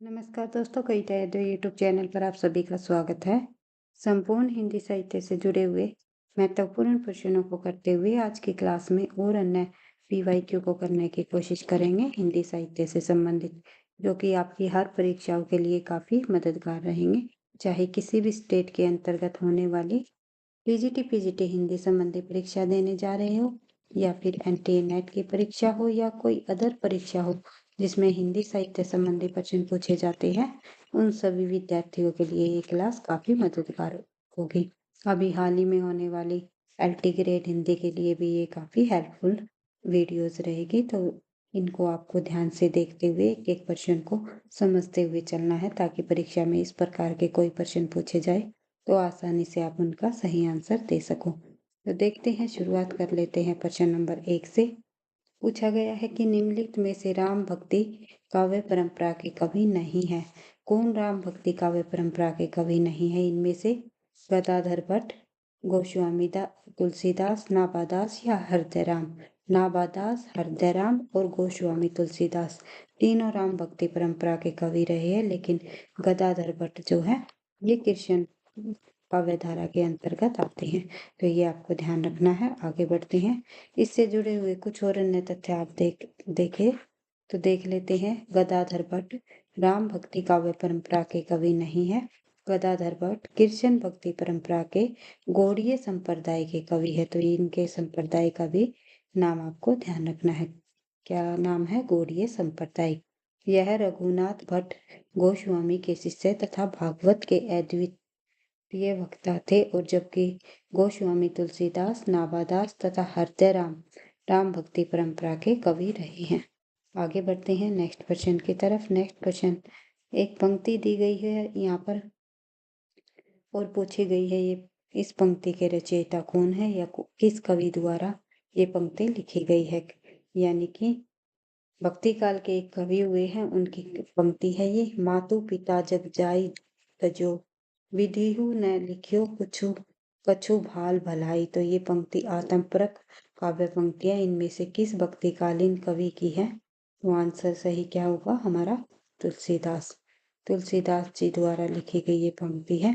नमस्कार दोस्तों, कविता Yadav YouTube channel पर आप सभी का स्वागत है। संपूर्ण हिंदी साहित्य से जुड़े हुए महत्वपूर्ण प्रश्नों को करते हुए आज की क्लास में और अन्य पीवाईक्यू को करने की कोशिश करेंगे हिंदी साहित्य से संबंधित, जो कि आपकी हर परीक्षाओं के लिए काफ़ी मददगार रहेंगे। चाहे किसी भी स्टेट के अंतर्गत होने वाली टीजीटी पीजीटी हिंदी संबंधी परीक्षा देने जा रहे हो, या फिर एनटीए नेट की परीक्षा हो, या कोई अदर परीक्षा हो जिसमें हिंदी साहित्य संबंधी प्रश्न पूछे जाते हैं, उन सभी विद्यार्थियों के लिए ये क्लास काफी मददगार होगी। अभी हाल ही में होने वाली एलटी ग्रेड हिंदी के लिए भी ये काफी हेल्पफुल वीडियोस रहेगी, तो इनको आपको ध्यान से देखते हुए एक एक प्रश्न को समझते हुए चलना है, ताकि परीक्षा में इस प्रकार के कोई प्रश्न पूछे जाए तो आसानी से आप उनका सही आंसर दे सको। तो देखते हैं, शुरुआत कर लेते हैं प्रश्न नंबर 1 से। पूछा गया है कि निम्नलिखित में से राम भक्ति काव्य परंपरा के कवि नहीं है। कौन राम भक्ति काव्य परंपरा के कवि नहीं है इनमें से? गदाधर भट्ट, गोस्वामी तुलसीदास, नाभादास या हृदयराम। नाभादास, हृदयराम और गोस्वामी तुलसीदास तीनों राम भक्ति परंपरा के कवि रहे हैं, लेकिन गदाधर भट्ट जो है ये कृष्ण काव्य धारा के अंतर्गत आते हैं। तो ये आपको ध्यान रखना है। आगे बढ़ते हैं, इससे जुड़े हुए कुछ और अन्य तथ्य आप देखें तो देख लेते हैं। गदाधर भट्ट राम भक्ति काव्य परंपरा के कवि नहीं है। गदाधर भट्ट कृष्ण भक्ति परंपरा के गौड़ीय संप्रदाय के कवि है। तो इनके संप्रदाय का भी नाम आपको ध्यान रखना है। क्या नाम है? गौड़ीय संप्रदाय। यह रघुनाथ भट्ट गोस्वामी के शिष्य तथा भागवत के अद्वितीय वक्ता थे, और जबकि गोस्वामी तुलसीदास, नाभादास तथा हृदयराम राम भक्ति परंपरा के कवि रहे हैं। आगे बढ़ते हैं नेक्स्ट क्वेश्चन की तरफ। नेक्स्ट क्वेश्चन, एक पंक्ति दी गई है यहाँ पर और पूछी गई है, ये इस पंक्ति के रचयिता कौन है, या किस कवि द्वारा ये पंक्ति लिखी गई है। यानी कि भक्ति काल के एक कवि हुए हैं, उनकी पंक्ति है ये। मातु पिता जग जाई तजो, विधिहु न लिख्यो कुछु, कछु भाल भलाई। तो ये पंक्ति आत्मपरक काव्य पंक्ति है। इनमें से किस भक्तिकालीन कवि की है? तो आंसर सही क्या होगा हमारा? तुलसीदास। तुलसीदास जी द्वारा लिखी गई ये पंक्ति है।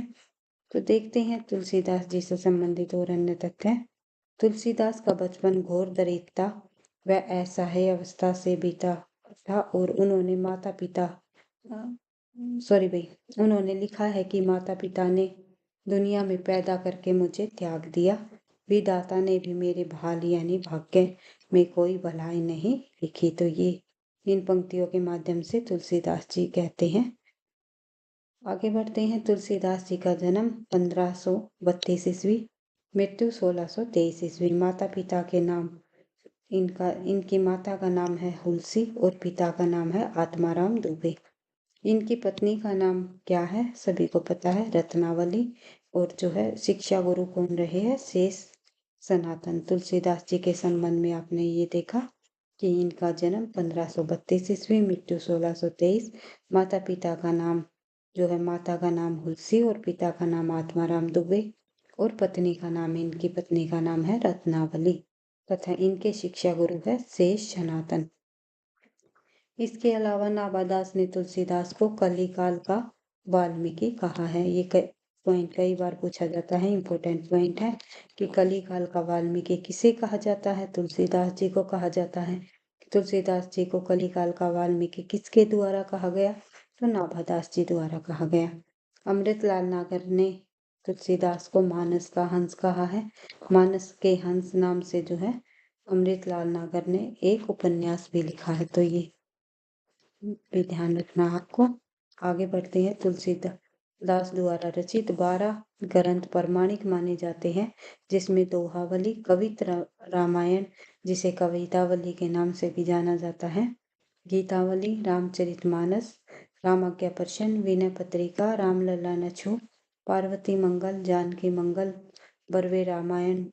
तो देखते हैं तुलसीदास जी से संबंधित और अन्य तथ्य। तुलसीदास का बचपन घोर दरिद्रता व असहाय अवस्था से बीता था, और उन्होंने उन्होंने लिखा है कि माता पिता ने दुनिया में पैदा करके मुझे त्याग दिया। विधाता ने भी मेरे भाल यानी भाग्य में कोई भलाई नहीं लिखी। तो ये इन पंक्तियों के माध्यम से तुलसीदास जी कहते हैं। आगे बढ़ते हैं। तुलसीदास जी का जन्म 1532 ईस्वी, मृत्यु 1623 ईस्वी। माता पिता के नाम, इनकी माता का नाम है हुलसी और पिता का नाम है आत्माराम दुबे। इनकी पत्नी का नाम क्या है? सभी को पता है, रत्नावली। और जो है शिक्षा गुरु कौन रहे हैं? शेष सनातन। तुलसीदास जी के संबंध में आपने ये देखा कि इनका जन्म 1532 ईस्वी, मृत्यु 1623। माता पिता का नाम जो है, माता का नाम हुलसी और पिता का नाम आत्माराम दुबे, और पत्नी का नाम, इनकी पत्नी का नाम है रत्नावली, तथा इनके शिक्षा गुरु है शेष सनातन। इसके अलावा नाभादास ने तुलसीदास को कलिकाल का वाल्मीकि कहा है। ये पॉइंट कई बार पूछा जाता है, इंपॉर्टेंट पॉइंट है कि कलिकाल का वाल्मीकि किसे कहा जाता है? तुलसीदास जी को कहा जाता है। तुलसीदास जी को कलिकाल का वाल्मीकि किसके द्वारा कहा गया? तो नाभादास जी द्वारा कहा गया। अमृतलाल नागर ने तुलसीदास को मानस का हंस कहा है। मानस के हंस नाम से जो है अमृतलाल नागर ने एक उपन्यास भी लिखा है। तो ये भी ध्यान रखना आपको। आगे बढ़ते हैं। तुलसीदास द्वारा रचित 12 ग्रंथ प्रमाणिक माने जाते हैं, जिसमें दोहावली, कवित रामायण जिसे कवितावली के नाम से भी जाना जाता है, गीतावली, रामचरितमानस, रामाज्ञा प्रश्न, विनय पत्रिका, रामलला नछू, पार्वती मंगल, जानकी मंगल, बरवे रामायण,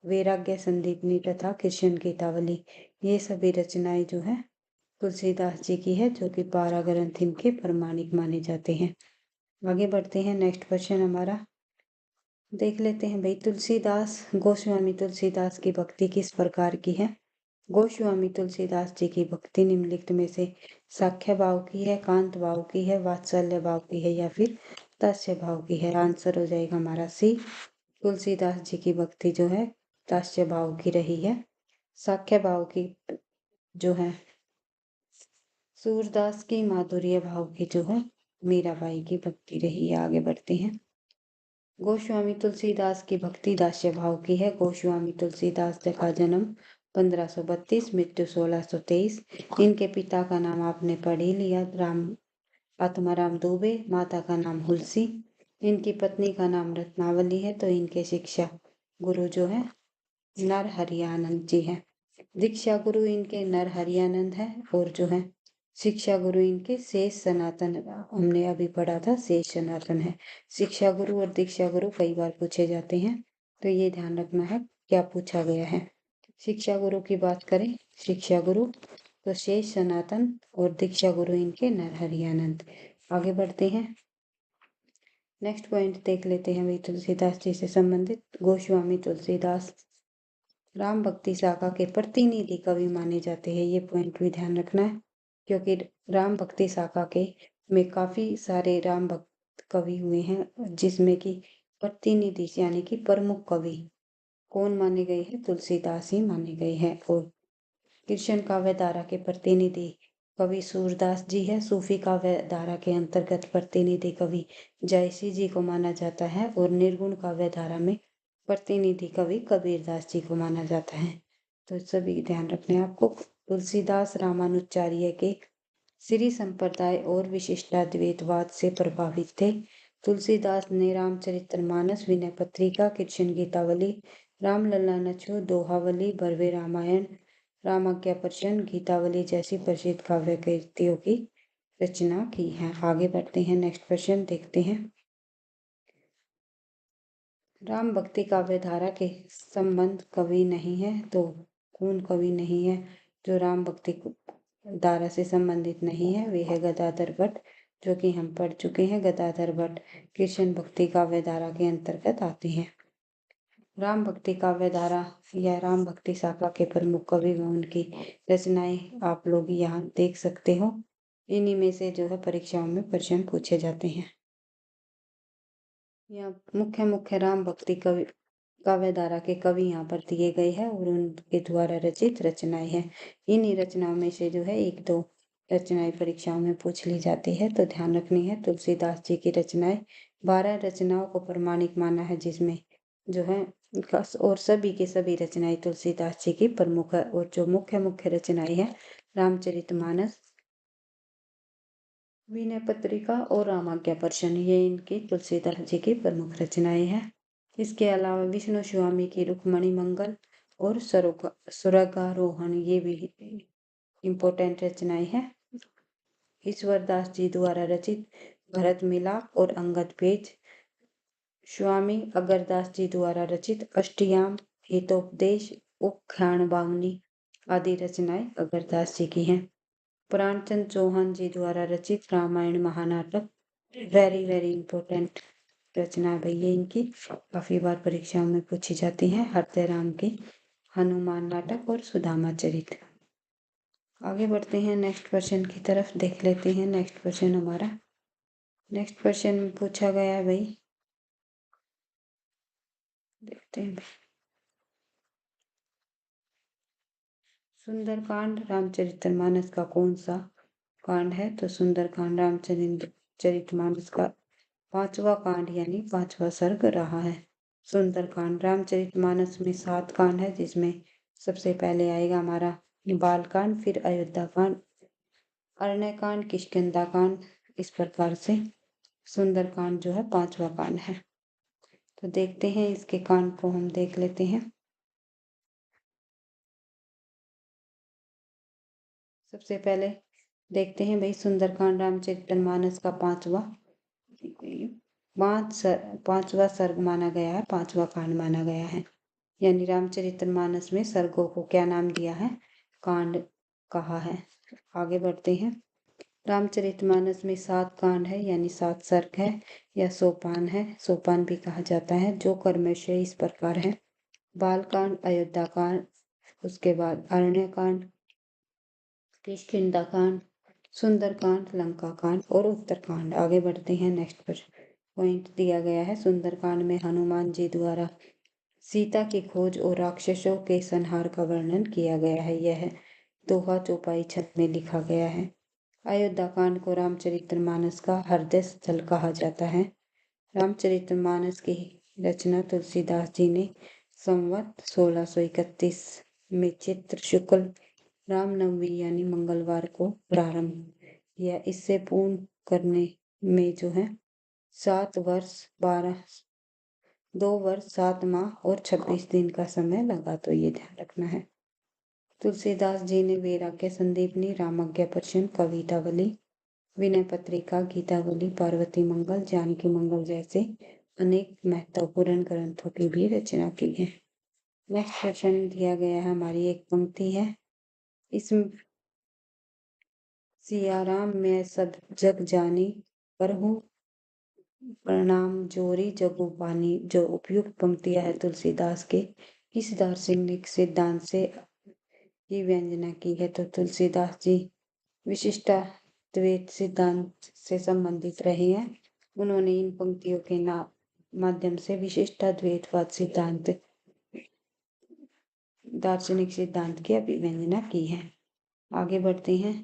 वैराग्य संदीपनी तथा कृष्ण गीतावली, ये सभी रचनाएं जो है तुलसीदास जी की है, जो कि 12 ग्रंथ इनके प्रमाणिक माने जाते हैं। आगे बढ़ते हैं। नेक्स्ट क्वेश्चन हमारा देख लेते हैं भाई। तुलसीदास, गोस्वामी तुलसीदास की भक्ति किस प्रकार की है? गोस्वामी तुलसीदास जी की भक्ति निम्नलिखित में से साख्य भाव की है, कांत भाव की है, वात्सल्य भाव की है या फिर दास्य भाव की है। आंसर हो जाएगा हमारा सी। तुलसीदास जी की भक्ति जो है दास्य भाव की रही है। साख्य भाव की जो है सूरदास की, माधुर्य भाव की जो है मीराबाई की भक्ति रही है। आगे बढ़ते हैं। गोस्वामी तुलसीदास की भक्ति दास्य भाव की है। गोस्वामी तुलसीदास जी का जन्म 1532, मृत्यु 1623। इनके पिता का नाम आपने पढ़ ही लिया, आत्माराम दुबे। माता का नाम हुलसी। इनकी पत्नी का नाम रत्नावली है। तो इनके शिक्षा गुरु जो है नर हरियानंद जी है। दीक्षा गुरु इनके नर हरियानंद है और जो है शिक्षा गुरु इनके शेष सनातन, हमने अभी पढ़ा था शेष सनातन है। शिक्षा गुरु और दीक्षा गुरु कई बार पूछे जाते हैं, तो ये ध्यान रखना है क्या पूछा गया है। शिक्षा गुरु की बात करें, शिक्षा गुरु तो शेष सनातन और दीक्षा गुरु इनके नर हरियानंद। आगे बढ़ते हैं। नेक्स्ट पॉइंट देख लेते हैं भाई तुलसीदास जी से संबंधित। गोस्वामी तुलसीदास राम भक्ति शाखा के प्रतिनिधि कवि माने जाते हैं। ये पॉइंट भी ध्यान रखना है, क्योंकि राम भक्ति शाखा के में काफी सारे राम भक्त कवि हुए हैं, जिसमें कि प्रतिनिधि यानी कि प्रमुख कवि कौन माने गए हैं, तुलसीदास ही माने गए हैं। और कृष्ण काव्य धारा के प्रतिनिधि कवि सूरदास जी है। सूफी काव्य धारा के अंतर्गत प्रतिनिधि कवि जयसी जी को माना जाता है और निर्गुण काव्य धारा में प्रतिनिधि कवि कबीरदास जी को माना जाता है। तो सभी ध्यान रखना है आपको। तुलसीदास रामानुजाचार्य के श्री संप्रदाय और विशिष्टाद्वैतवाद से प्रभावित थे। तुलसीदास ने रामचरितमानस, विनय पत्रिका, कृष्ण गीतावली, रामलला नचो, दोहावली, बरवे रामायण, रामाज्ञापर्शन, गीतावली जैसी प्रसिद्ध काव्य कृतियों की रचना की है। आगे बढ़ते हैं। नेक्स्ट क्वेश्चन देखते हैं। राम भक्ति काव्य धारा के संबंध कवि नहीं है, तो कौन कवि नहीं है जो राम भक्ति धारा से संबंधित नहीं है? वे है गदाधर भट्ट, जो कि हम पढ़ चुके हैं। गदाधर भट्ट कृष्ण भक्ति काव्य धारा के अंतर्गत आते हैं। राम भक्ति काव्य धारा या राम भक्ति शाखा के प्रमुख कवि व उनकी रचनाएं आप लोग यहाँ देख सकते हो। इन्हीं में से जो है परीक्षाओं में प्रश्न पूछे जाते हैं। यहाँ मुख्य राम भक्ति कवि काव्य धारा के कवि यहाँ पर दिए गए हैं और उनके द्वारा रचित रचनाएं हैं। इन्हीं रचनाओं में से जो है एक दो रचनाएं परीक्षाओं में पूछ ली जाती है, तो ध्यान रखनी है। तुलसीदास जी की रचनाएं 12 रचनाओं को प्रमाणिक माना है, जिसमें जो है और सभी के सभी रचनाएं तुलसीदास जी की प्रमुख है। और जो मुख्य रचनाएं हैं रामचरितमानस, विनय पत्रिका और रामाज्ञापर्शन, ये इनकी तुलसीदास जी की प्रमुख रचनाएं हैं। इसके अलावा विष्णु स्वामी की रुक्मणी मंगल और सुरगारोहण, ये भी इम्पोर्टेंट रचनाएं हैं। ईश्वरदास जी द्वारा रचित भरत मिलाप और अंगद पेज, स्वामी अगरदास जी द्वारा रचित अष्टयाम, हितोपदेश, उख्यान बावनी आदि रचनाएं अगरदास जी की हैं। प्राणचंद चौहान जी द्वारा रचित रामायण महानाटक, वेरी इंपॉर्टेंट रचना है भैया इनकी, काफी बार परीक्षाओं में पूछी जाती है। हृदयराम की हनुमान नाटक और सुदामा चरित। आगे बढ़ते हैं नेक्स्ट क्वेश्चन की तरफ, देख लेते हैं नेक्स्ट क्वेश्चन हमारा। नेक्स्ट क्वेश्चन पूछा गया है भाई, देखते हैं। सुंदरकांड रामचरितमानस का कौन सा कांड है? तो सुंदरकांड रामचरितमानस का 5वां कांड यानी 5वां सर्ग रहा है। सुंदरकांड रामचरितमानस में 7 कांड है, जिसमें सबसे पहले आएगा हमारा बालकांड, फिर अयोध्या कांड, अरण्यकांड, किष्किंधा कांड। इस प्रकार से सुंदरकांड जो है 5वां कांड है। तो देखते हैं इसके कांड को, हम देख लेते हैं। सबसे पहले देखते हैं भाई सुंदरकांड रामचरितमानस का 5वां सर्ग माना गया है, 5वां कांड माना गया है। यानी रामचरितमानस में सर्गों को क्या नाम दिया है? कांड कहा है। आगे बढ़ते हैं। रामचरितमानस में 7 कांड है, यानी 7 सर्ग है या सोपान है, सोपान भी कहा जाता है, जो क्रमशः इस प्रकार है। बालकांड, अयोध्या कांड, उसके बाद अरण्यकांड, किष्किंधा कांड, सुंदरकांड, लंका कांड और उत्तरकांड। आगे बढ़ते हैं। नेक्स्ट पर पॉइंट दिया गया है। सुंदरकांड में हनुमान जी द्वारा सीता की खोज और राक्षसों के संहार का वर्णन किया गया है। यह दोहा चौपाई छंद में लिखा गया है। अयोध्या कांड को रामचरितमानस का हृदय स्थल कहा जाता है। रामचरितमानस की रचना तुलसीदास जी ने संवत 1631 में चित्र शुक्ल रामनवमी यानी मंगलवार को प्रारंभ किया। इससे पूर्ण करने में जो है 2 वर्ष 7 माह और 26 दिन का समय लगा, तो ये ध्यान रखना है। तुलसीदास जी ने वैराग्य संदीपनी, रामज्ञा प्रश्न, कवितावली, विनय पत्रिका, गीतावली, पार्वती मंगल, जानकी मंगल जैसे अनेक महत्वपूर्ण ग्रंथों की भी रचना की है। नेक्स्ट क्वेश्चन दिया गया है, हमारी एक पंक्ति है। इसमें सियाराम मैं सब जग जानी, करहूं प्रणाम जोरी जगु पानी। जो उपयुक्त पंक्तियां है तुलसीदास के किस दार्शनिक सिद्धांत से की व्यंजना की है? तो तुलसीदास जी विशिष्टाद्वैत सिद्धांत से संबंधित रहे हैं। उन्होंने इन पंक्तियों के माध्यम से विशिष्टाद्वैतवाद सिद्धांत, दार्शनिक सिद्धांत की अभिव्यंजना की है। आगे बढ़ते हैं।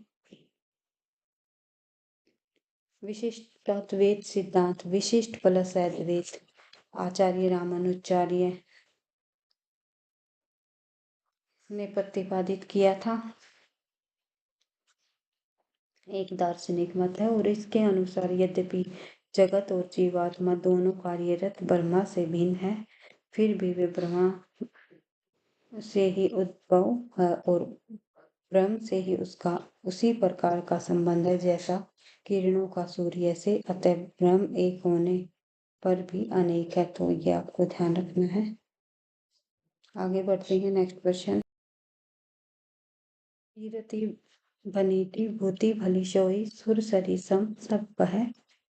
विशिष्टाद्वैत सिद्धांत विशिष्ट प्लस अद्वैत आचार्य रामानुजाचार्य ने प्रतिपादित किया था। एक दार्शनिक मत है और इसके अनुसार यद्यपि जगत और जीवात्मा दोनों कार्यरत ब्रह्मा से भिन्न है, फिर भी वे ब्रह्मा से ही उद्भव है और ब्रह्म से ही उसका उसी प्रकार का संबंध है जैसा किरणों का सूर्य से। अतः ब्रह्म एक होने पर भी अनेक है, तो ये आपको ध्यान रखना है। आगे बढ़ते हैं। Next question. कीरति बनीति भूति भली सोई, सुर सरी सम सब कह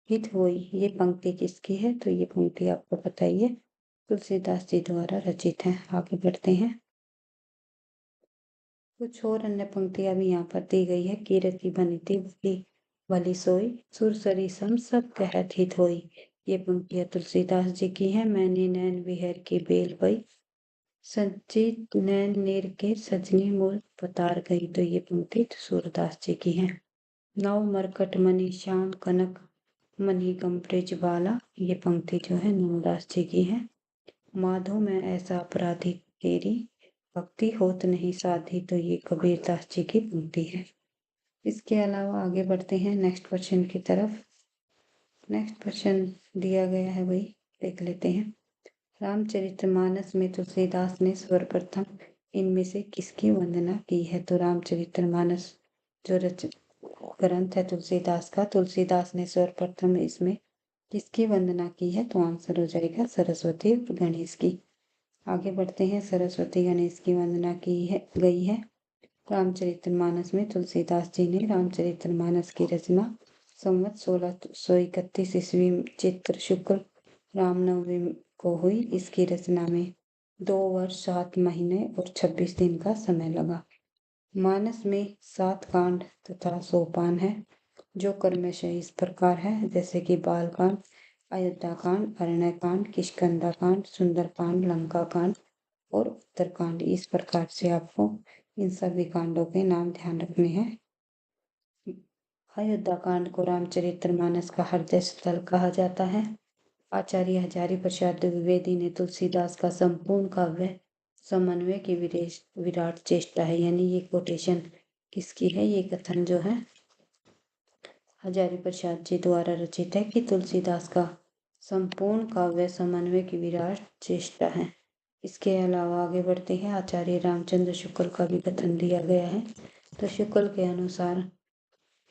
हित होई। ये पंक्ति किसकी है? तो ये पंक्ति आपको पता ही है, तुलसीदास जी द्वारा रचित है। आगे बढ़ते हैं। कुछ और अन्य पंक्तियां भी यहाँ पर दी गई है। कीरति बनीति भूति भली सोई, सुर सरी सम सब कहत हित होई। ये पंक्तियां तुलसीदास जी की है। मैंने नैन विहर की बेल पई, संचित नैन नीर के सजनी मोर पतार गई। तो ये पंक्ति सूरदास जी की है। नव मरकट मणि श्याम कनक मणि गम ब्रिज बाला। ये पंक्ति जो है नवदास जी की है। माधो में ऐसा अपराधी तेरी, भक्ति होत नहीं साधी। तो ये कबीरदास जी की पंक्ति है। इसके अलावा आगे बढ़ते हैं नेक्स्ट क्वेश्चन की तरफ। नेक्स्ट क्वेश्चन दिया गया है, वही देख लेते हैं। रामचरितमानस में तुलसीदास ने सर्वप्रथम इनमें से किसकी वंदना की है? तो रामचरितमानस जो ग्रंथ है तुलसीदास का, तुलसीदास ने सर्वप्रथम इसमें किसकी वंदना की है? तो आंसर हो जाएगा सरस्वती और गणेश की। आगे बढ़ते हैं। सरस्वती गणेश की वंदना की है गई है रामचरितमानस में। तुलसीदास जी ने रामचरितमानस की रचना संवत 1631 ईस्वी चित्र शुक्ल रामनवमी को हुई। इसकी रचना में 2 वर्ष 7 महीने और 26 दिन का समय लगा। मानस में 7 कांड तथा सोपान है, जो क्रमशः इस प्रकार है, जैसे कि बालकांड, अयोध्याकांड, अरण्यकांड, किष्किंधाकांड, सुंदरकांड, लंकाकांड और उत्तरकांड। इस प्रकार से आपको इन सभी कांडों के नाम ध्यान रखने हैं। अयोध्याकांड को रामचरितमानस का हृदय स्थल कहा जाता है। आचार्य हजारी प्रसाद द्विवेदी ने तुलसीदास का संपूर्ण काव्य समन्वय की विराट चेष्टा है, यानी ये कोटेशन किसकी है? ये कथन जो है हजारी प्रसाद जी द्वारा रचित है कि तुलसीदास का संपूर्ण काव्य समन्वय की विराट चेष्टा है। इसके अलावा आगे बढ़ते हैं। आचार्य रामचंद्र शुक्ल का भी कथन दिया गया है। तो शुक्ल के अनुसार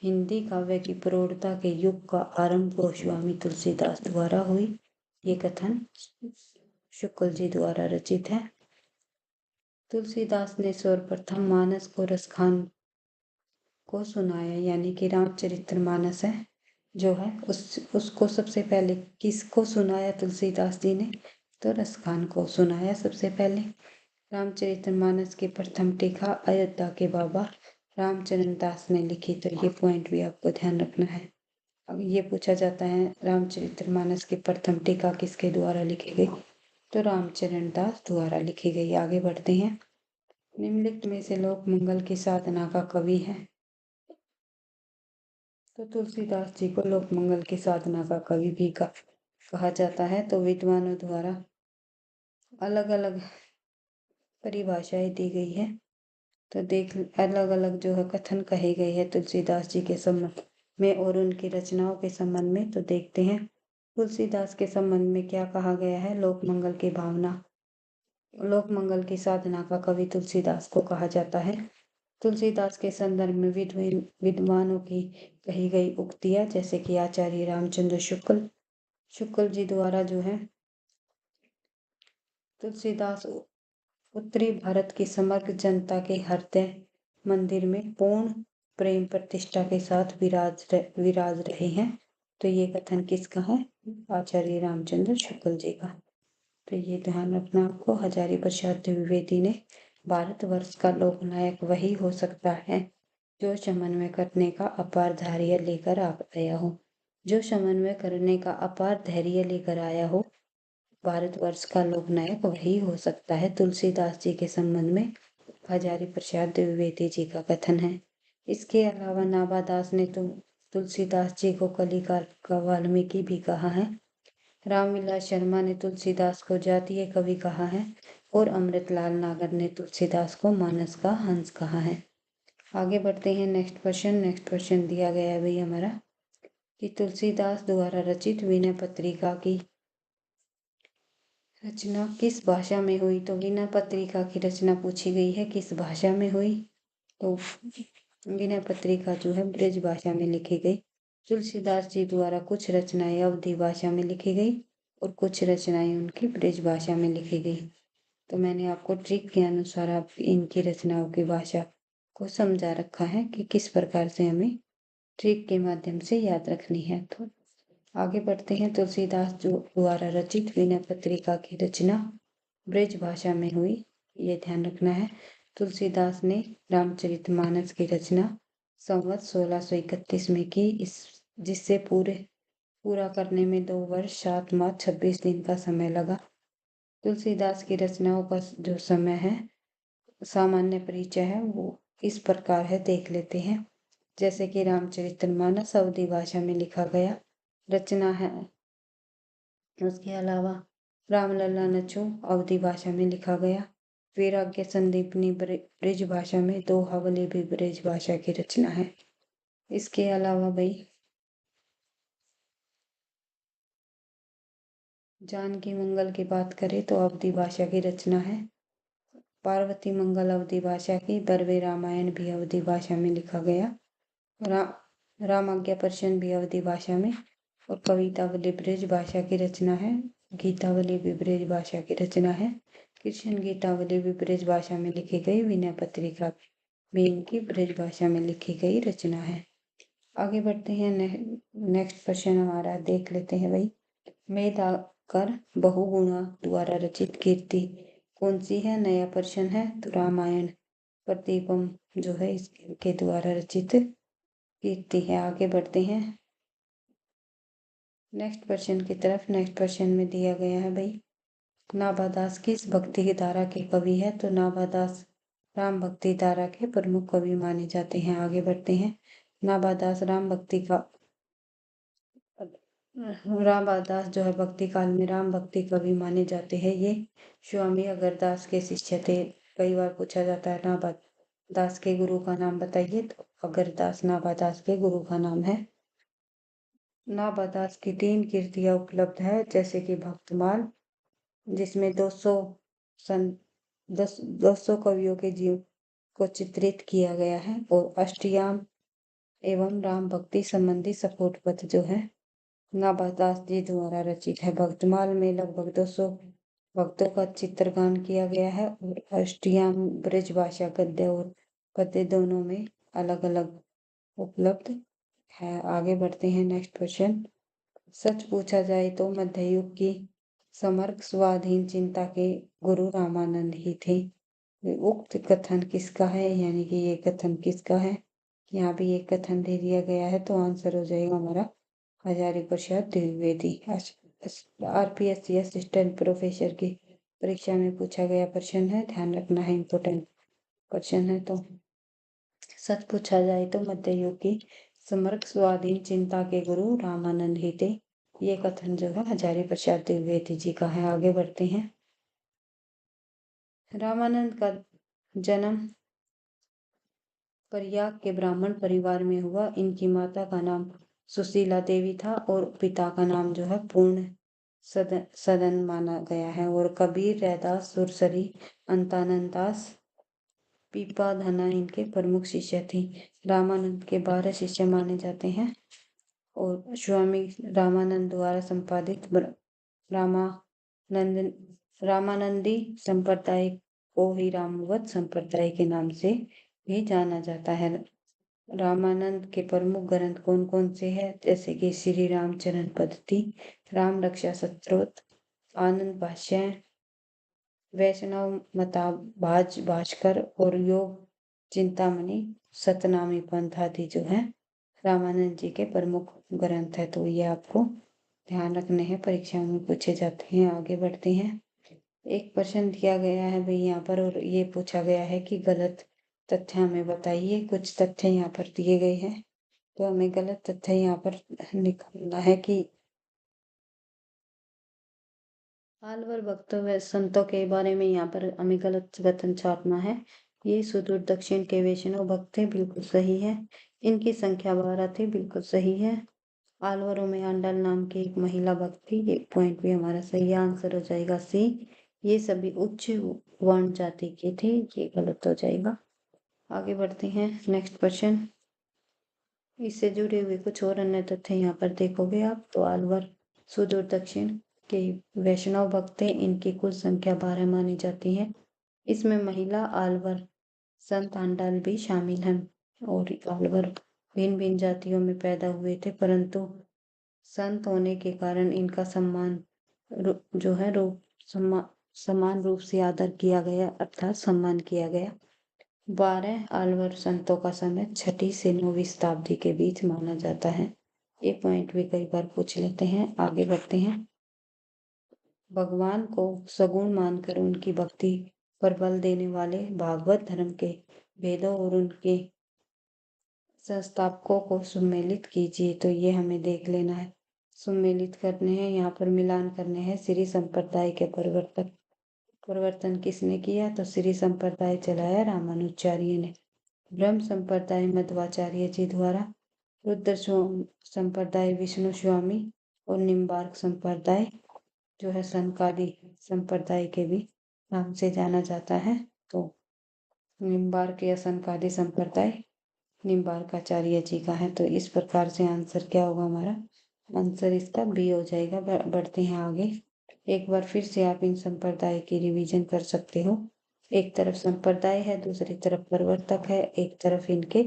हिंदी काव्य की प्रौढ़ता के युग का आरंभ गोस्वामी तुलसीदास द्वारा हुई। ये कथन शुक्ल जी द्वारा रचित है। तुलसीदास ने सर्वप्रथम मानस को रसखान को सुनाया, यानी कि रामचरितमानस है जो है उसको सबसे पहले किसको सुनाया तुलसीदास जी ने? तो रसखान को सुनाया सबसे पहले। रामचरितमानस की प्रथम टीका अयोध्या के बाबा रामचरण दास ने लिखी। तो ये पॉइंट भी आपको ध्यान रखना है। अब ये पूछा जाता है रामचरितमानस की प्रथम टीका किसके द्वारा लिखी गई, तो रामचरण दास द्वारा लिखी गई। आगे बढ़ते हैं। निम्नलिखित में से लोक मंगल की साधना का कवि है, तो तुलसीदास जी को लोक मंगल की साधना का कवि भी कहा जाता है। तो विद्वानों द्वारा अलग अलग परिभाषाएं दी गई है। तो देख अलग अलग जो है कथन कहे गए हैं तुलसीदास जी के संबंध में और उनकी रचनाओं के संबंध में। तो देखते हैं तुलसीदास के संबंध में क्या कहा गया है। लोक मंगल की भावना, लोक मंगल की साधना का कवि तुलसीदास को कहा जाता है। तुलसीदास के संदर्भ में विद्वानों की कही गई उक्तियां, जैसे कि आचार्य रामचंद्र शुक्ल जी द्वारा जो है तुलसीदास उत्तरी भारत की समग्र जनता के हृदय मंदिर में पूर्ण प्रेम प्रतिष्ठा के साथ विराज रहे हैं। तो ये कथन किसका है, आचार्य रामचंद्र शुक्ल जी का। तो ये ध्यान रखना आपको। हजारी प्रसाद द्विवेदी ने भारतवर्ष का लोकनायक वही हो सकता है जो समन्वय करने का अपार धैर्य लेकर आया हो, जो समन्वय करने का अपार धैर्य लेकर आया हो। भारतवर्ष का लोकनायक वही हो सकता है। तुलसीदास जी के संबंध में हजारी प्रसाद द्विवेदी जी का कथन है। इसके अलावा नाभादास ने तुलसीदास जी को कलिकाल का वाल्मीकि भी कहा है। रामविलास शर्मा ने तुलसीदास को जातीय कवि कहा है और अमृतलाल नागर ने तुलसीदास को मानस का हंस कहा है। आगे बढ़ते हैं। नेक्स्ट क्वेश्चन दिया गया है भाई हमारा कि तुलसीदास द्वारा रचित विनय पत्रिका की रचना किस भाषा में हुई। तो विनय पत्रिका की रचना पूछी गई है किस भाषा में हुई, तो विनय पत्रिका जो है ब्रज भाषा में लिखी गई। तुलसीदास जी द्वारा कुछ रचनाएं अवधी भाषा में लिखी गई और कुछ रचनाएं उनकी ब्रज भाषा में लिखी गई। तो मैंने आपको ट्रिक के अनुसार आप इनकी रचनाओं की भाषा को समझा रखा है कि किस प्रकार से हमें ट्रिक के माध्यम से याद रखनी है। तो आगे बढ़ते हैं। तुलसीदास जो द्वारा रचित विनय पत्रिका की रचना ब्रज भाषा में हुई, ये ध्यान रखना है। तुलसीदास ने रामचरितमानस की रचना संवत 1631 में की, जिससे पूरा करने में 2 वर्ष 7 माह 26 दिन का समय लगा। तुलसीदास की रचनाओं का जो समय है, सामान्य परिचय है, वो इस प्रकार है, देख लेते हैं। जैसे कि रामचरितमानस अवधी भाषा में लिखा गया रचना है। उसके अलावा रामलला नचो अवधी भाषा में लिखा गया। वैराग्य संदीपनी ब्रज भाषा में, दोहावली भी ब्रज भाषा की रचना है। इसके अलावा भाई जानकी मंगल की बात करें तो अवधी भाषा की रचना है। पार्वती मंगल अवधी भाषा की। दरवे रामायण भी अवधी भाषा में लिखा गया। रामाज्ञा प्रश्न भी अवधी भाषा में। और कवितावली ब्रज भाषा की रचना है। गीतावली भी ब्रज भाषा की रचना है। कृष्ण गीतावली भी ब्रज भाषा में लिखी गई। विनय पत्रिका भी इनकी ब्रज भाषा में लिखी गई रचना है। आगे बढ़ते हैं। नेक्स्ट क्वेश्चन हमारा देख लेते हैं भाई। मेधाकर बहुगुणा द्वारा रचित कीर्ति कौन सी है। नया प्रश्न है। तो रामायण प्रदीपम जो है इसके द्वारा रचित कीर्ति है। आगे बढ़ते हैं नेक्स्ट क्वेश्चन की तरफ। नेक्स्ट क्वेश्चन में दिया गया है भाई नाभादास किस भक्ति की धारा के कवि है। तो नाभादास राम भक्ति धारा के प्रमुख कवि माने जाते हैं। आगे बढ़ते हैं। नाभादास रामदास जो है भक्ति काल में राम भक्ति कवि माने जाते हैं। ये स्वामी अगरदास के शिष्य थे। कई बार पूछा जाता है नाभादास के गुरु का नाम बताइए, तो अगरदास नाभादास के गुरु का नाम है। नाभादास की 3 कृतियां उपलब्ध है, जैसे कि भक्तमाल, जिसमें 200 कवियों के जीव को चित्रित किया गया है, और अष्टयाम एवं राम भक्ति संबंधी सपोर्ट पत्र जो है नाभादास जी द्वारा रचित है। भक्तमाल में लगभग 200 भक्तों का चित्रगान किया गया है, और अष्टयाम ब्रज भाषा गद्य और पद्य दोनों में अलग अलग उपलब्ध है। आगे बढ़ते हैं। Next question. सच पूछा जाए तो मध्ययुग की समर्थ स्वाधीन चिंता के गुरु रामानंद ही थे। उक्त कथन किसका है, यानी कि ये कथन किसका है। यहाँ भी एक कथन दे दिया गया है, तो आंसर हो जाएगा हमारा Hazari Prasad Dwivedi. RPSC assistant professor की परीक्षा में पूछा गया प्रश्न है, ध्यान रखना है, इम्पोर्टेंट क्वेश्चन है। तो सच पूछा जाए तो मध्य युग की समर्थ स्वाधीन चिंता के गुरु रामानंद ही थे। ये कथन जो है हजारी प्रसाद द्विवेदी जी का है। आगे बढ़ते हैं। रामानंद का जन्म प्रयाग के ब्राह्मण परिवार में हुआ। इनकी माता का नाम सुशीला देवी था और पिता का नाम जो है पूर्ण सदन माना गया है। और कबीर, रैदास, सुरसरी, अंतानंद दास, पीपाधना इनके प्रमुख शिष्य थे। रामानंद के 12 शिष्य माने जाते हैं और स्वामी रामानंद द्वारा संपादित रामानंदी संप्रदाय को ही रामवत संप्रदाय के नाम से भी जाना जाता है। रामानंद के प्रमुख ग्रंथ कौन कौन से हैं, जैसे कि श्री रामचरण पद्धति, राम रक्षा स्तोत्र, आनंद भाष्य, वैष्णव मता भास्कर और योग चिंतामणि, सतनामी पंथ आदि जो है रामानंद जी के प्रमुख ग्रंथ है। तो ये आपको ध्यान रखने हैं, परीक्षाओं में पूछे जाते हैं। आगे बढ़ते हैं। एक प्रश्न दिया गया है भाई यहाँ पर, और ये पूछा गया है कि गलत तथ्य हमें बताइए। कुछ तथ्य यहाँ पर दिए गए हैं, तो हमें गलत तथ्य यहाँ पर निकालना है कि अलवर भक्तों व संतों के बारे में यहाँ पर हमें गलत कथन छापना है। ये सुदूर दक्षिण के वैष्णव भक्त थे, बिल्कुल सही है। इनकी संख्या 12 थी, बिल्कुल सही है। अलवरों में अंडल नाम की एक महिला भक्त थी, ये पॉइंट भी हमारा सही है, आंसर हो जाएगा सी। ये सभी उच्च वर्ण जाति के थे, ये गलत हो जाएगा। आगे बढ़ते हैं। नेक्स्ट क्वेश्चन, इससे जुड़े हुए कुछ और अन्य तथ्य यहाँ पर देखोगे आप। तो अलवर सुदूर दक्षिण के वैष्णव भक्त हैं, इनकी कुल संख्या 12 मानी जाती है। इसमें महिला अलवर संत आंडाल भी शामिल हैं। और अलवर भिन्न भिन्न जातियों में पैदा हुए थे, परंतु संत होने के कारण इनका सम्मान जो है समान रूप से आदर किया गया, अर्थात सम्मान किया गया। 12 अलवर संतों का समय 6वीं से 9वीं शताब्दी के बीच माना जाता है। ये पॉइंट भी कई बार पूछ लेते हैं। आगे बढ़ते हैं। भगवान को सगुण मानकर उनकी भक्ति पर बल देने वाले भागवत धर्म के वेदों और उनके संस्थापकों को सम्मिलित कीजिए। तो ये हमें देख लेना है, सम्मिलित करने हैं, यहाँ पर मिलान करने हैं। श्री संप्रदाय के परिवर्तन किसने किया, तो श्री संप्रदाय चलाया रामानुजाचार्य ने। ब्रह्म संप्रदाय मध्वाचार्य जी द्वारा, रुद्र संप्रदाय विष्णु स्वामी और निम्बार्क संप्रदाय जो है सनकादि संप्रदाय के भी नाम से जाना जाता है। तो निम्बार्क या सनकादि संप्रदाय निम्बार्काचार्य जी का है। तो इस प्रकार से आंसर क्या होगा हमारा, आंसर इसका बी हो जाएगा। बढ़ते हैं आगे। एक बार फिर से आप इन संप्रदाय की रिवीजन कर सकते हो। एक तरफ संप्रदाय है, दूसरी तरफ प्रवर्तक है, एक तरफ इनके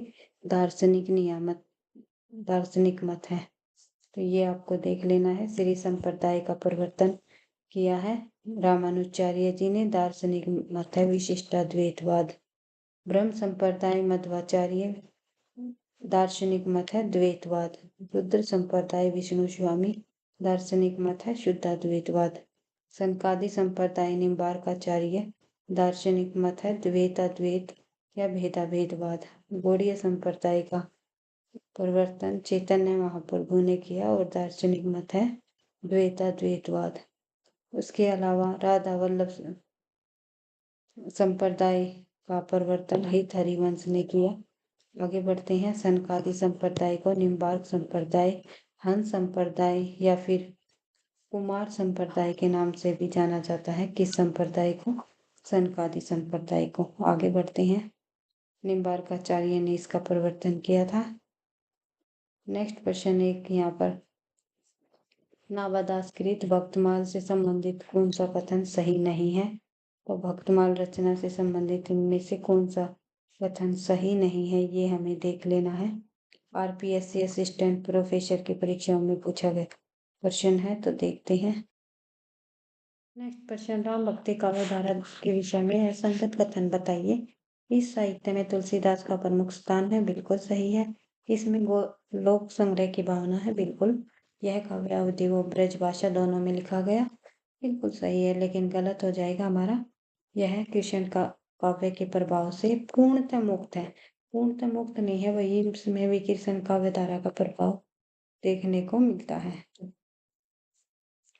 दार्शनिक मत है। तो ये आपको देख लेना है। श्री संप्रदाय का प्रवर्तन किया है रामानुजाचार्य जी ने, दार्शनिक मत है विशिष्टाद्वैतवाद। ब्रह्म संप्रदाय मध्वाचार्य, दार्शनिक मत है द्वैतवाद। रुद्र संप्रदाय विष्णु स्वामी, दार्शनिक मत है शुद्धाद्वैतवाद। सनकादि संप्रदाय निम्बार्काचार्य, दार्शनिक मत है द्वैताद्वैत या भेदाभेदवाद। गौड़ीय संप्रदाय का परिवर्तन चैतन्य महाप्रभु ने किया और दार्शनिक मत है द्वैताद्वैतवाद। उसके अलावा राधा वल्लभ संप्रदाय का परिवर्तन हित हरिवंश ने किया। आगे बढ़ते हैं। सनकादि संप्रदाय को निम्बार्क संप्रदाय, हंस संप्रदाय या फिर कुमार संप्रदाय के नाम से भी जाना जाता है। किस संप्रदाय को, सनकादि संप्रदाय को। आगे बढ़ते हैं। निम्बार्काचार्य ने इसका परिवर्तन किया था। नेक्स्ट क्वेश्चन एक यहाँ पर, नावादासकृत भक्तमाल से संबंधित कौन सा कथन सही नहीं है। तो भक्तमाल रचना से संबंधित इनमें से कौन सा कथन सही नहीं है, ये हमें देख लेना है। आरपीएससी असिस्टेंट प्रोफेसर की परीक्षाओं में पूछा गया क्वेश्चन है, तो देखते हैं। नेक्स्ट प्रश्न, राम भक्ति काव्य धारा के विषय में है, संगत कथन बताइए। इस साहित्य में तुलसीदास का प्रमुख स्थान है, बिल्कुल सही है। इसमें लोक संग्रह की भावना है, बिल्कुल। यह काव्य अवधि व ब्रज भाषा दोनों में लिखा गया, बिल्कुल सही है, लेकिन गलत हो जाएगा हमारा। यह कृष्ण का काव्य के प्रभाव से पूर्णतः मुक्त है, पूर्णतः मुक्त नहीं है, वही इसमें भी कृष्ण काव्य धारा का प्रभाव देखने को मिलता है।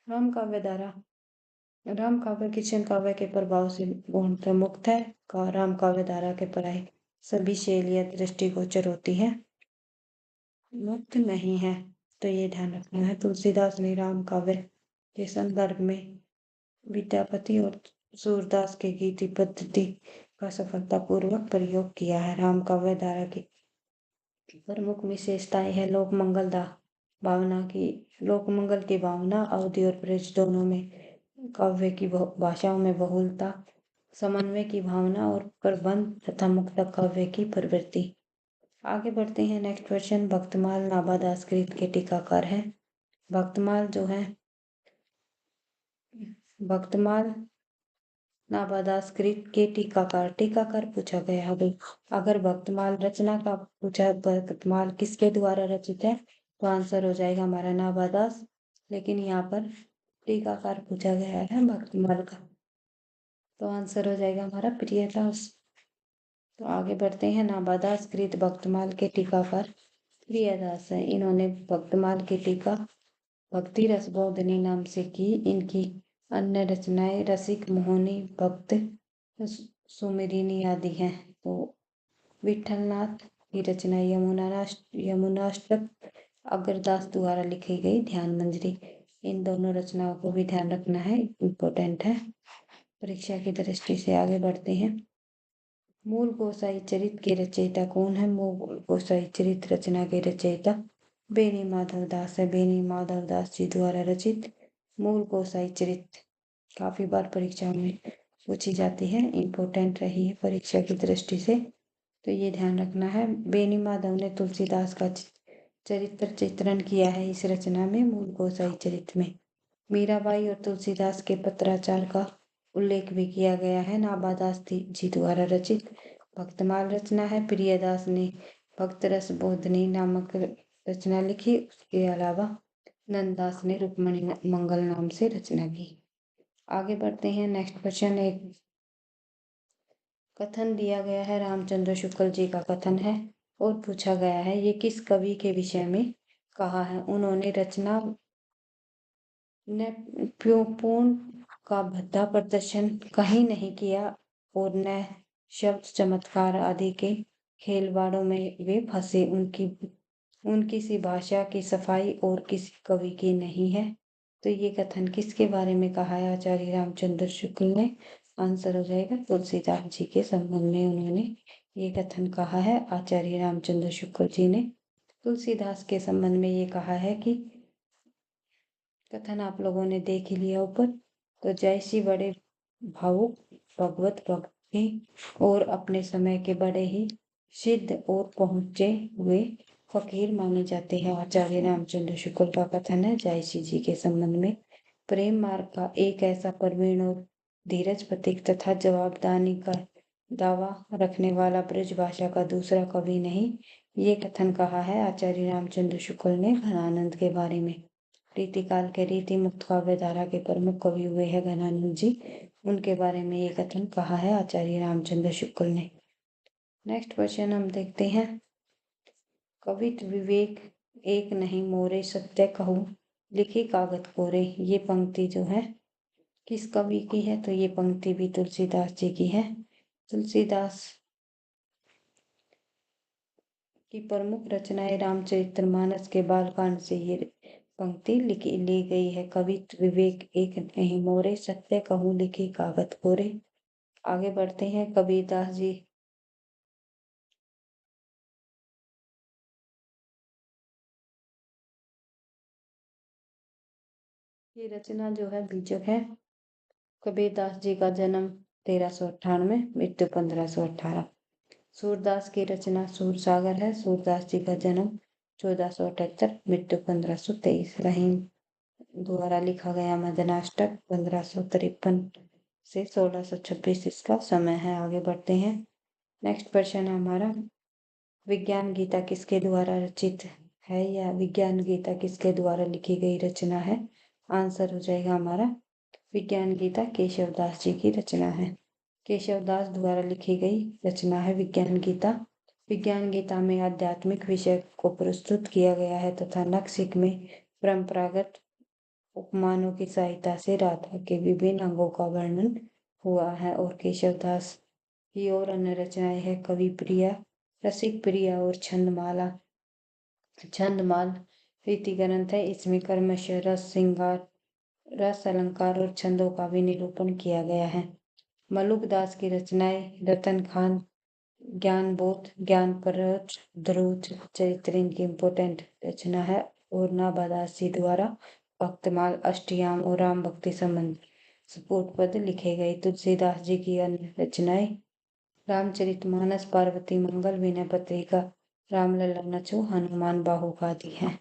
राम काव्य धारा, राम काव्य कृष्ण काव्य के प्रभाव से पूर्णतः मुक्त है। राम काव्य धारा के पढ़ाई सभी शैलियां दृष्टिगोचर होती है, मुक्त नहीं है, तो ये ध्यान रखना है। तुलसीदास ने राम काव्य के संदर्भ में विद्यापति और सूरदास के गीति पद्धति का सफलतापूर्वक प्रयोग किया है। राम काव्य धारा की प्रमुख विशेषताएं है लोक मंगल की भावना, अवधि और ब्रज दोनों में काव्य की भाषाओं में बहुलता, समन्वय की भावना और प्रबंध तथा मुक्तक काव्य की प्रवृत्ति। आगे बढ़ते हैं। नेक्स्ट क्वेश्चन, भक्तमाल नाभादास कृत के टीकाकार है। भक्तमाल जो है, भक्तमाल नाभादास कृत के टीकाकार पूछा गया है। अगर भक्तमाल रचना का पूछा, भक्तमाल किसके द्वारा रचित है, तो आंसर हो जाएगा हमारा नाभादास, लेकिन यहाँ पर टीकाकार पूछा गया है भक्तमाल का, तो आंसर हो जाएगा हमारा प्रियदास। तो आगे बढ़ते हैं। नाभादास कृत भक्तमाल के टीकाकार प्रियदास है। इन्होंने भक्तमाल की टीका भक्ति रसबोधनी नाम से की। इनकी अन्य रचनाएं रसिक, मोहनी, भक्त, सुमिरिनी आदि हैं। तो विठलनाथ की रचना यमुनाष्टक अग्रदास द्वारा लिखी गई ध्यान मंजरी। इन दोनों रचनाओं को भी ध्यान रखना है, इम्पोर्टेंट है परीक्षा की दृष्टि से। आगे बढ़ते हैं। मूल गोसाई चरित के रचयिता कौन है? मूल गोसाई चरित रचना के रचयिता बेनी माधव दास है। बेनी माधव दास जी द्वारा रचित मूल गोसाई चरित काफी बार परीक्षाओं में पूछी जाती है, इम्पोर्टेंट रही है परीक्षा की दृष्टि से, तो ये ध्यान रखना है। बेनी माधव ने तुलसीदास का चरित्र चित्रण किया है इस रचना में, मूल गोसाई चरित में। मीराबाई और तुलसीदास के पत्राचार का उल्लेख भी किया गया है। नाभादास जी द्वारा रचित भक्तमाल रचना है। प्रियदास ने भक्त रस बोधनी नामक रचना लिखी। उसके अलावा नंददास ने रुक्मणी मंगल नाम से रचना की। आगे बढ़ते हैं। नेक्स्ट क्वेश्चन, एक कथन दिया गया है, रामचंद्र शुक्ल जी का कथन है और पूछा गया है ये किस कवि के विषय में कहा है। उन्होंने रचना ने पूर्ण का भद्दा प्रदर्शन कहीं नहीं किया और न शब्द चमत्कार आदि के खेलवाड़ों में वे फंसे। उनकी सी भाषा की सफाई और किसी कवि की नहीं है। तो ये कथन किसके बारे में कहा है आचार्य रामचंद्र शुक्ल ने? आंसर हो जाएगा तुलसीदास जी के संबंध में उन्होंने ये कथन कहा है। आचार्य रामचंद्र शुक्ल जी ने तुलसीदास के संबंध में ये कहा है कि कथन आप लोगों ने देख ही लिया ऊपर। तो जैसी बड़े भावुक, भगवत भक्ति और अपने समय के बड़े ही सिद्ध और पहुंचे हुए फकीर माने जाते हैं। आचार्य रामचंद्र शुक्ल का कथन है जयसी जी के संबंध में, प्रेम मार्ग का एक ऐसा प्रवीण और धीरज प्रतीक तथा जवाबदानी का दावा रखने वाला ब्रज भाषा का दूसरा कवि नहीं। ये कथन कहा है आचार्य रामचंद्र शुक्ल ने घनानंद के बारे में। रीतिकाल के रीति मुक्त काव्य धारा के प्रमुख कवि हुए हैं घनानंद जी, उनके बारे में ये कथन कहा है आचार्य रामचंद्र शुक्ल ने। नेक्स्ट क्वेश्चन हम देखते हैं। कवित विवेक एक नहीं मोरे सत्य कहूँ, लिखी कागत कोरे। ये पंक्ति जो है किस कवि की है? तो ये पंक्ति भी तुलसीदास जी की है। तुलसीदास की प्रमुख रचनाएं रामचरितमानस के बालकांड से ये पंक्ति ली गई है। कवित विवेक एक नहीं मोरे, सत्य कहूँ लिखी कागत कोरे। आगे बढ़ते हैं। कबीरदास जी की रचना जो है बीजक है। कबीरदास जी का जन्म 1398, मृत्यु 1518। सूरदास की रचना सूरसागर है। सूरदास जी का जन्म 1478, मृत्यु 1523। रहीम द्वारा लिखा गया मदनाष्टक 1553 से 1626 इसका समय है। आगे बढ़ते हैं। नेक्स्ट क्वेश्चन है हमारा, विज्ञान गीता किसके द्वारा रचित है या विज्ञान गीता किसके द्वारा लिखी गई रचना है? आंसर हो जाएगा हमारा विज्ञान गीता केशवदास जी की रचना है। केशवदास द्वारा लिखी गई रचना है विज्ञान गीता। विज्ञान गीता में आध्यात्मिक विषय को प्रस्तुत किया गया है तथा नक्सिक में परंपरागत उपमानों की सहायता से राधा के विभिन्न अंगों का वर्णन हुआ है। और केशवदास की और अन्य रचनाएं है कवि प्रिया, रसिक प्रिया और छंदमाला। छंदमाल रीति ग्रंथ है, इसमें कर्मश, रस श्रृंगार, रस अलंकार और छंदों का भी निरूपण किया गया है। मलुक दास की रचनाएं रतन खान, ज्ञान बोध, ज्ञान परोच, ध्रुव चरित्र इनकी इम्पोर्टेंट रचना है। और नाभादास जी द्वारा भक्तमाल, अष्टयाम और राम भक्ति संबंध स्फुट पद लिखे गए। तुलसीदास जी की अन्य रचनाएं रामचरितमानस, पार्वती मंगल, विनय पत्रिका, रामलला नचो, हनुमान बाहु आदि हैं।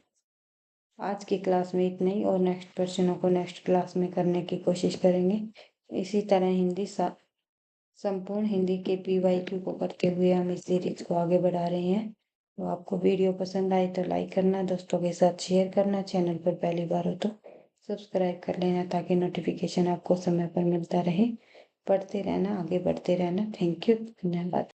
आज की क्लास में इतना ही और नेक्स्ट क्वेश्चनों को नेक्स्ट क्लास में करने की कोशिश करेंगे। इसी तरह संपूर्ण हिंदी के PYQ को करते हुए हम इस सीरीज को आगे बढ़ा रहे हैं। तो आपको वीडियो पसंद आए तो लाइक करना, दोस्तों के साथ शेयर करना, चैनल पर पहली बार हो तो सब्सक्राइब कर लेना ताकि नोटिफिकेशन आपको समय पर मिलता रहे। पढ़ते रहना, आगे बढ़ते रहना। थैंक यू, धन्यवाद।